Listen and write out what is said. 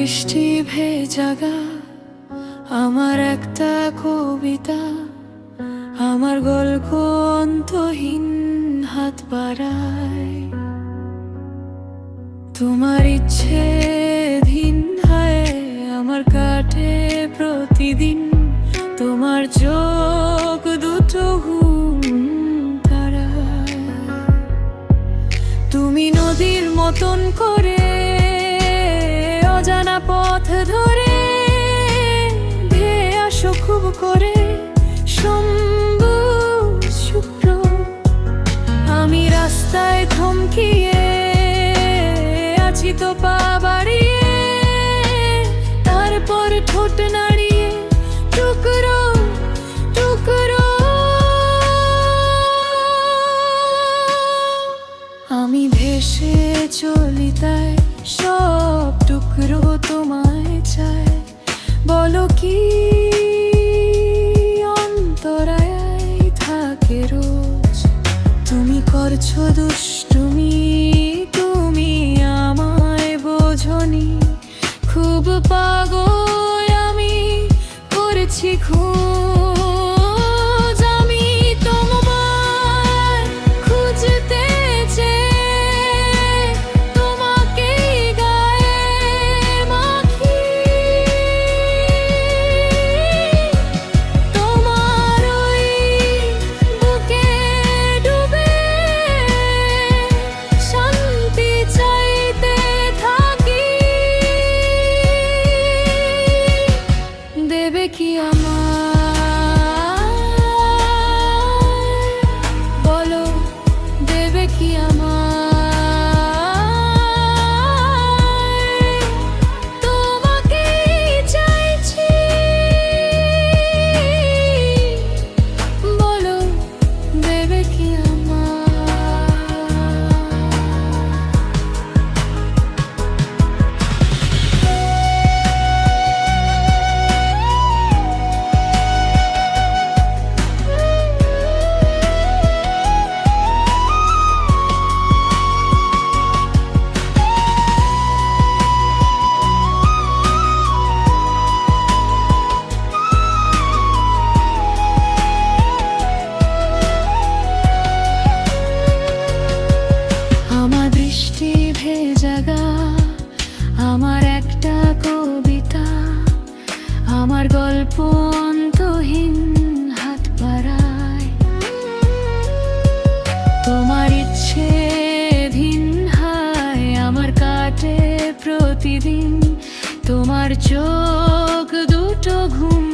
বৃষ্টি ভেজা গা, আমার একটা কবিতা, আমার গল্প অন্তহীন হাত বাড়ায়। তোমার ইচ্ছে দিন হায় আমার কাটে প্রতিদিন, তোমার চোখ দুটো ঘুম তারায়। তুমি নদীর মতন করে অজানা পথ ধরে ধেয়ে আসো খুব করে সবুজ শুভ্র। আমি রাস্তায় থমকিয়ে আছি তো পা বাড়িয়ে, তারপর ঠোঁট নাড়িয়ে টুকরো টুকরো। আমি ভেসে চলি তাই সব টুকরো তোমায় চাই। বলো কি অন্তরায় থাকে রোজ, তুমি করছো দুষ্টুমি, তুমি আমায় বোঝনি। খুব পাগল আমি করেছি খোঁজ, আমি তোমায় খুঁজতে চেয়ে তোমাকেই গায়ে মাখি। তোমার ওই বুকে ডুবে শান্তি চাইতে থাকি। দেবে কি আমায় বলো, দেবে কি আমায়? তোমাকেই চাইছি, বলো দেবে কি আমার বৃষ্টি ভেজা গা, আমার একটা কবিতা, আমার গল্প অন্তহীন হাত বাড়ায়। তোমার ইচ্ছে দিন হায় আমার কাটে প্রতিদিন, তোমার চোখ দুটো ঘুম